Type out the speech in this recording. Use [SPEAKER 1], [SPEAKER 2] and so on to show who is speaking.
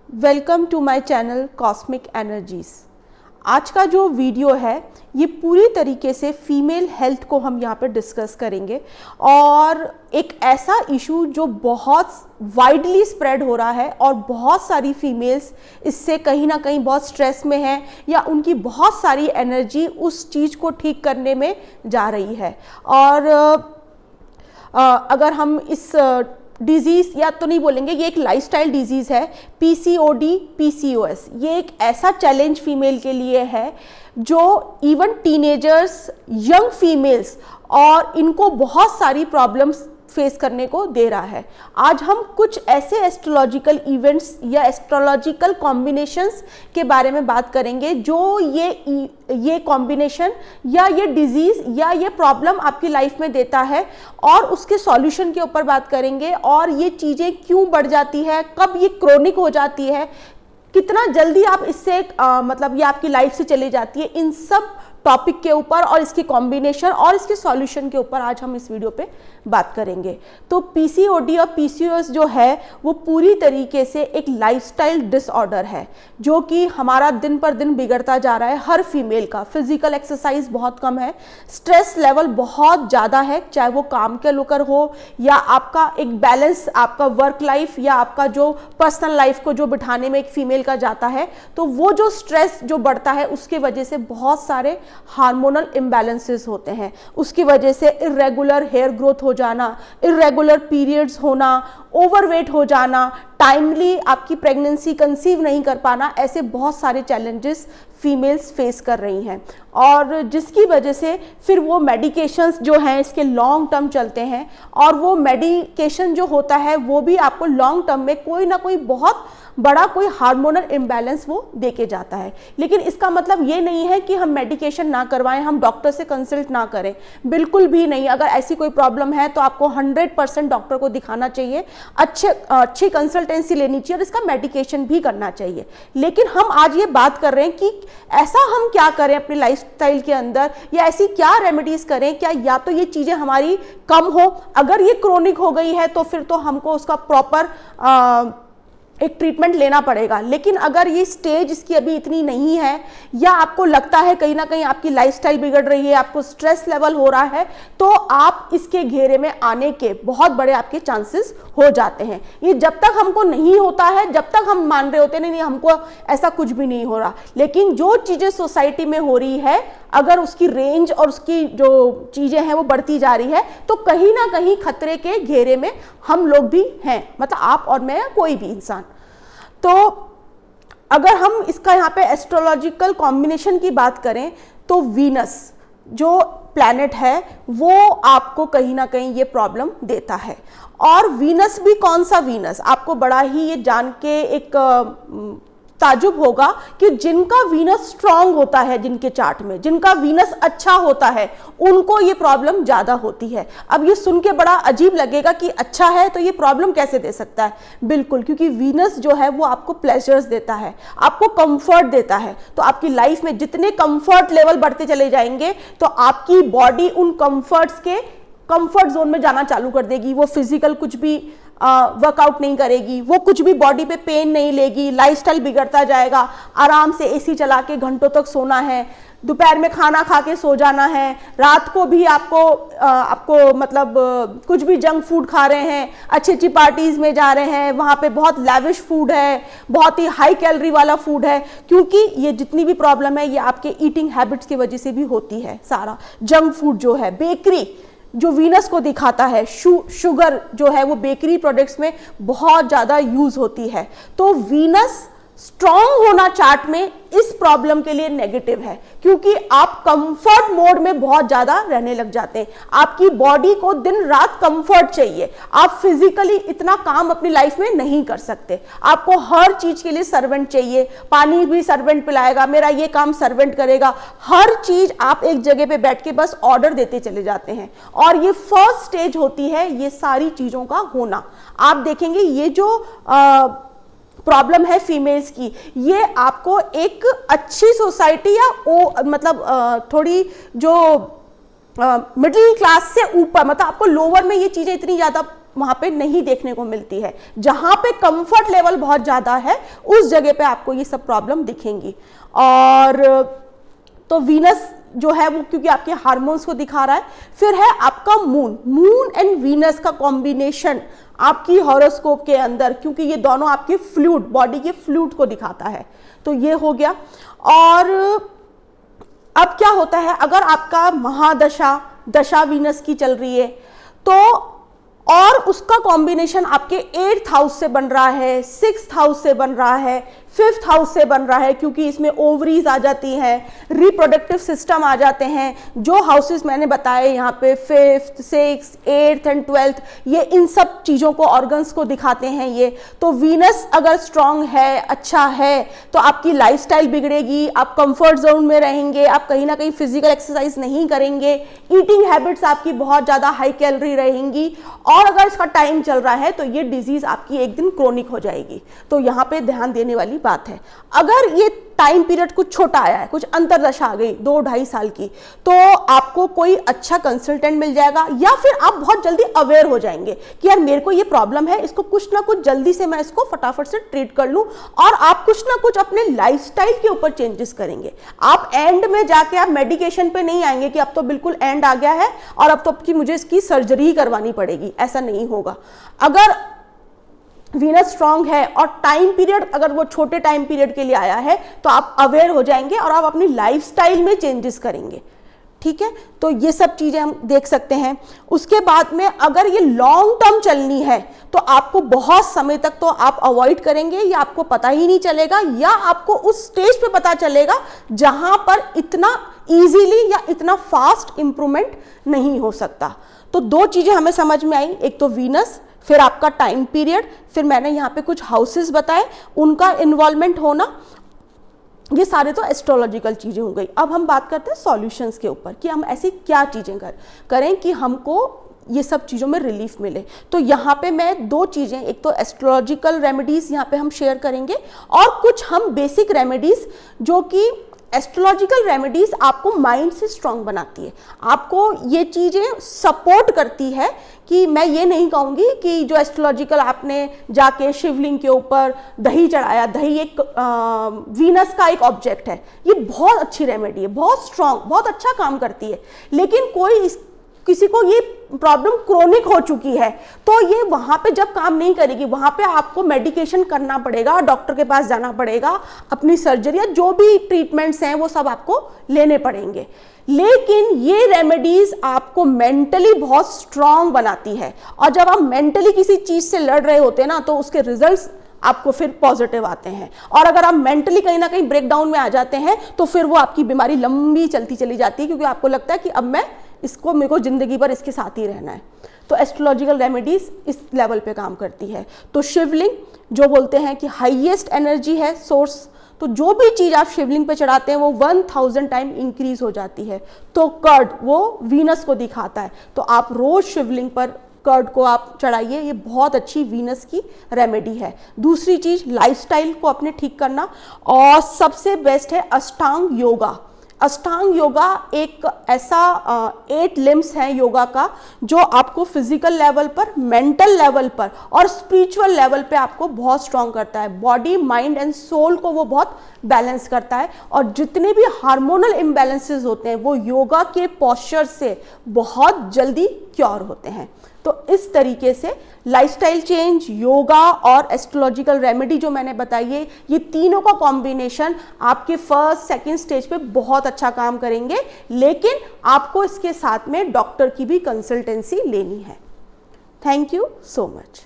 [SPEAKER 1] Welcome to my channel cosmic energies. आज का जो वीडियो है ये पूरी तरीके से फीमेल हेल्थ को हम यहाँ पर डिस्कस करेंगे और एक ऐसा इशू जो बहुत वाइडली स्प्रेड हो रहा है और बहुत सारी फीमेल्स इससे कहीं ना कहीं बहुत स्ट्रेस में हैं या उनकी बहुत सारी एनर्जी उस चीज़ को ठीक करने में जा रही है। और अगर हम इस डिजीज़ या तो नहीं बोलेंगे, ये एक लाइफस्टाइल डिजीज़ है, पीसीओडी पीसीओएस। ये एक ऐसा चैलेंज फीमेल के लिए है जो इवन टीनेजर्स, यंग फीमेल्स और इनको बहुत सारी प्रॉब्लम्स फेस करने को दे रहा है। आज हम कुछ ऐसे एस्ट्रोलॉजिकल इवेंट्स या एस्ट्रोलॉजिकल कॉम्बिनेशंस के बारे में बात करेंगे जो ये कॉम्बिनेशन या ये डिजीज़ या ये प्रॉब्लम आपकी लाइफ में देता है और उसके सॉल्यूशन के ऊपर बात करेंगे और ये चीज़ें क्यों बढ़ जाती है, कब ये क्रोनिक हो जाती है, कितना जल्दी आप इससे मतलब ये आपकी लाइफ से चली जाती है। इन सब टॉपिक के ऊपर और इसके कॉम्बिनेशन और इसके सॉल्यूशन के ऊपर आज हम इस वीडियो पे बात करेंगे। तो पीसीओडी और पीसीओएस जो है वो पूरी तरीके से एक लाइफस्टाइल डिसऑर्डर है जो कि हमारा दिन पर दिन बिगड़ता जा रहा है। हर फीमेल का फिजिकल एक्सरसाइज बहुत कम है, स्ट्रेस लेवल बहुत ज़्यादा है, चाहे वो काम के लेकर हो या आपका एक बैलेंस, आपका वर्क लाइफ या आपका जो पर्सनल लाइफ को जो बिठाने में एक फीमेल का जाता है, तो वो जो स्ट्रेस जो बढ़ता है उसके वजह से बहुत सारे हार्मोनल इम्बैलेंसेस होते हैं। उसकी वजह से इरेगुलर हेयर ग्रोथ हो जाना, इरेगुलर पीरियड्स होना, ओवरवेट हो जाना, टाइमली आपकी प्रेगनेंसी कंसीव नहीं कर पाना, ऐसे बहुत सारे चैलेंजेस फीमेल्स फेस कर रही हैं और जिसकी वजह से फिर वो मेडिकेशंस जो हैं इसके लॉन्ग टर्म चलते हैं और वो मेडिकेशन जो होता है वो भी आपको लॉन्ग टर्म में कोई ना कोई बहुत बड़ा कोई हार्मोनल इम्बैलेंस वो देके जाता है। लेकिन इसका मतलब ये नहीं है कि हम मेडिकेशन ना करवाएं, हम डॉक्टर से कंसल्ट ना करें, बिल्कुल भी नहीं। अगर ऐसी कोई प्रॉब्लम है तो आपको 100% डॉक्टर को दिखाना चाहिए, अच्छी कंसल्टेंसी लेनी चाहिए और इसका मेडिकेशन भी करना चाहिए। लेकिन हम आज ये बात कर रहे हैं कि ऐसा हम क्या करें अपनी लाइफस्टाइल के अंदर या ऐसी क्या रेमेडीज करें, क्या या तो ये चीज़ें हमारी कम हो, अगर ये क्रोनिक हो गई है तो फिर तो हमको उसका प्रॉपर एक ट्रीटमेंट लेना पड़ेगा। लेकिन अगर ये स्टेज इसकी अभी इतनी नहीं है या आपको लगता है कहीं ना कहीं आपकी लाइफस्टाइल बिगड़ रही है, आपको स्ट्रेस लेवल हो रहा है, तो आप इसके घेरे में आने के बहुत बड़े आपके चांसेस हो जाते हैं। ये जब तक हमको नहीं होता है, जब तक हम मान रहे होते नहीं हमको ऐसा कुछ भी नहीं हो रहा, लेकिन जो चीज़ें सोसाइटी में हो रही है अगर उसकी रेंज और उसकी जो चीज़ें हैं वो बढ़ती जा रही है तो कहीं ना कहीं खतरे के घेरे में हम लोग भी हैं, मतलब आप और मैं या कोई भी इंसान। तो अगर हम इसका यहाँ पे एस्ट्रोलॉजिकल कॉम्बिनेशन की बात करें तो वीनस जो प्लैनेट है वो आपको कहीं ना कहीं ये प्रॉब्लम देता है। और वीनस भी कौन सा वीनस, आपको बड़ा ही ये जान के एक ताजुब होगा कि जिनका वीनस स्ट्रांग होता है, जिनके चार्ट में जिनका वीनस अच्छा होता है उनको ये प्रॉब्लम ज़्यादा होती है। अब ये सुन के बड़ा अजीब लगेगा कि अच्छा है तो ये प्रॉब्लम कैसे दे सकता है, बिल्कुल, क्योंकि वीनस जो है वो आपको प्लेजर्स देता है, आपको कंफर्ट देता है। तो आपकी लाइफ में जितने कंफर्ट लेवल बढ़ते चले जाएंगे तो आपकी बॉडी उन कंफर्ट्स के कंफर्ट जोन में जाना चालू कर देगी। वो फिजिकल कुछ भी वर्कआउट नहीं करेगी, वो कुछ भी बॉडी पे पेन नहीं लेगी, लाइफस्टाइल बिगड़ता जाएगा। आराम से एसी चला के घंटों तक सोना है, दोपहर में खाना खा के सो जाना है, रात को भी आपको मतलब कुछ भी जंक फूड खा रहे हैं, अच्छी अच्छी पार्टीज में जा रहे हैं, वहाँ पे बहुत लैविश फूड है, बहुत ही हाई कैलोरी वाला फूड है, क्योंकि ये जितनी भी प्रॉब्लम है ये आपके ईटिंग हैबिट्स की वजह से भी होती है। सारा जंक फूड जो है, बेकरी जो वीनस को दिखाता है, शुगर जो है वो बेकरी प्रोडक्ट्स में बहुत ज़्यादा यूज़ होती है। तो वीनस स्ट्रॉन्ग होना चार्ट में इस प्रॉब्लम के लिए नेगेटिव है क्योंकि आप कंफर्ट मोड में बहुत ज़्यादा रहने लग जाते हैं। आपकी बॉडी को दिन रात कंफर्ट चाहिए, आप फिजिकली इतना काम अपनी लाइफ में नहीं कर सकते, आपको हर चीज़ के लिए सर्वेंट चाहिए, पानी भी सर्वेंट पिलाएगा, मेरा ये काम सर्वेंट करेगा, हर चीज़ आप एक जगह पे बैठ के बस ऑर्डर देते चले जाते हैं। और ये फर्स्ट स्टेज होती है ये सारी चीज़ों का होना। आप देखेंगे ये जो प्रॉब्लम है फीमेल्स की, ये आपको एक अच्छी सोसाइटी या मतलब थोड़ी जो मिडिल क्लास से ऊपर, मतलब आपको लोअर में ये चीज़ें इतनी ज़्यादा वहाँ पे नहीं देखने को मिलती है। जहाँ पे कंफर्ट लेवल बहुत ज़्यादा है उस जगह पे आपको ये सब प्रॉब्लम दिखेंगी। और तो वीनस जो है वो क्योंकि आपके हार्मोन्स को दिखा रहा है। फिर है आपका मून एंड वीनस का कॉम्बिनेशन आपकी हॉरोस्कोप के अंदर, क्योंकि ये दोनों आपके फ्लूइड, बॉडी के फ्लूइड को दिखाता है। तो ये हो गया। और अब क्या होता है, अगर आपका दशा वीनस की चल रही है तो और उसका कॉम्बिनेशन आपके 8th हाउस से बन रहा है, 6th हाउस से बन रहा है, 5th हाउस से बन रहा है, क्योंकि इसमें ओवरीज आ जाती हैं, रिप्रोडक्टिव सिस्टम आ जाते हैं। जो हाउसेस मैंने बताए यहाँ पे 5th, 6th, 8th and 12th, ये इन सब चीज़ों को, ऑर्गन्स को दिखाते हैं ये। तो वीनस अगर स्ट्रांग है, अच्छा है, तो आपकी लाइफस्टाइल बिगड़ेगी, आप कंफर्ट जोन में रहेंगे, आप कहीं ना कहीं फिजिकल एक्सरसाइज नहीं करेंगे, ईटिंग हैबिट्स आपकी बहुत ज़्यादा हाई कैलोरी रहेंगी, और अगर इसका टाइम चल रहा है तो ये डिजीज आपकी एक दिन क्रोनिक हो जाएगी। तो यहाँ पे ध्यान देने वाली बात है। अगर ये टाइम पीरियड कुछ छोटा आया है, कुछ अंतरदशा आ गई 2-2.5 साल की, तो आपको कोई अच्छा कंसल्टेंट मिल जाएगा, या फिर आप बहुत जल्दी अवेयर हो जाएंगे कि यार मेरे को ये प्रॉब्लम है, इसको कुछ ना कुछ जल्दी से मैं इसको फटाफट से ट्रीट कर लूं, और आप कुछ ना कुछ अपने लाइफस्टाइल के ऊपर चेंजेस करेंगे। आप एंड में जाके आप मेडिकेशन पे नहीं आएंगे कि अब तो बिल्कुल एंड आ गया है और अब तो कि मुझे इसकी सर्जरी ही करवानी पड़ेगी, ऐसा नहीं होगा। अगर वीनस स्ट्रांग है और टाइम पीरियड अगर वो छोटे टाइम पीरियड के लिए आया है, तो आप अवेयर हो जाएंगे और आप अपनी लाइफस्टाइल में चेंजेस करेंगे। ठीक है, तो ये सब चीजें हम देख सकते हैं। उसके बाद में अगर ये लॉन्ग टर्म चलनी है तो आपको बहुत समय तक तो आप अवॉइड करेंगे, या आपको पता ही नहीं चलेगा, या आपको उस स्टेज पे पता चलेगा जहां पर इतना इजीली या इतना फास्ट इंप्रूवमेंट नहीं हो सकता। तो 2 चीजें हमें समझ में आई, एक तो वीनस, फिर आपका टाइम पीरियड, फिर मैंने यहाँ पे कुछ हाउसेस बताए, उनका इन्वॉल्वमेंट होना। ये सारे तो एस्ट्रोलॉजिकल चीज़ें हो गई। अब हम बात करते हैं सॉल्यूशंस के ऊपर कि हम ऐसी क्या चीज़ें करें कि हमको ये सब चीज़ों में रिलीफ मिले। तो यहाँ पे मैं 2 चीज़ें, एक तो एस्ट्रोलॉजिकल रेमेडीज़ यहाँ पे हम शेयर करेंगे, और कुछ हम बेसिक रेमेडीज़, जो कि एस्ट्रोलॉजिकल रेमेडीज आपको माइंड से स्ट्रांग बनाती है, आपको ये चीज़ें सपोर्ट करती है। कि मैं ये नहीं कहूँगी कि जो एस्ट्रोलॉजिकल आपने जाके शिवलिंग के ऊपर दही चढ़ाया, दही एक वीनस का एक ऑब्जेक्ट है, ये बहुत अच्छी रेमेडी है, बहुत स्ट्रांग, बहुत अच्छा काम करती है, लेकिन किसी को ये प्रॉब्लम क्रोनिक हो चुकी है तो ये वहाँ पे जब काम नहीं करेगी, वहाँ पे आपको मेडिकेशन करना पड़ेगा, डॉक्टर के पास जाना पड़ेगा, अपनी सर्जरी या जो भी ट्रीटमेंट्स हैं वो सब आपको लेने पड़ेंगे। लेकिन ये रेमेडीज आपको मेंटली बहुत स्ट्रांग बनाती है, और जब आप मेंटली किसी चीज़ से लड़ रहे होते हैं ना, तो उसके रिजल्ट्स आपको फिर पॉजिटिव आते हैं। और अगर आप मेंटली कहीं ना कहीं ब्रेकडाउन में आ जाते हैं तो फिर वो आपकी बीमारी लंबी चलती चली जाती है, क्योंकि आपको लगता है कि अब मेरे को जिंदगी भर इसके साथ ही रहना है। तो एस्ट्रोलॉजिकल रेमेडीज इस लेवल पे काम करती है। तो शिवलिंग जो बोलते हैं कि हाईएस्ट एनर्जी है सोर्स, तो जो भी चीज़ आप शिवलिंग पे चढ़ाते हैं वो 1000 टाइम इंक्रीज हो जाती है। तो कर्ड वो वीनस को दिखाता है, तो आप रोज शिवलिंग पर कर्ड को आप चढ़ाइए, ये बहुत अच्छी वीनस की रेमेडी है। दूसरी चीज़ लाइफस्टाइल को अपने ठीक करना, और सबसे बेस्ट है अष्टांग योगा। अष्टांग योगा एक ऐसा 8 लिम्स है योगा का, जो आपको फिजिकल लेवल पर, मेंटल लेवल पर और स्पिरिचुअल लेवल पे आपको बहुत स्ट्रांग करता है। बॉडी, माइंड एंड सोल को वो बहुत बैलेंस करता है, और जितने भी हार्मोनल इम्बैलेंसेस होते हैं वो योगा के पोस्चर से बहुत जल्दी क्योर होते हैं। तो इस तरीके से लाइफस्टाइल चेंज, योगा और एस्ट्रोलॉजिकल रेमेडी जो मैंने बताई है, ये तीनों का कॉम्बिनेशन आपके फर्स्ट सेकंड स्टेज पे बहुत अच्छा काम करेंगे, लेकिन आपको इसके साथ में डॉक्टर की भी कंसल्टेंसी लेनी है। Thank you so much.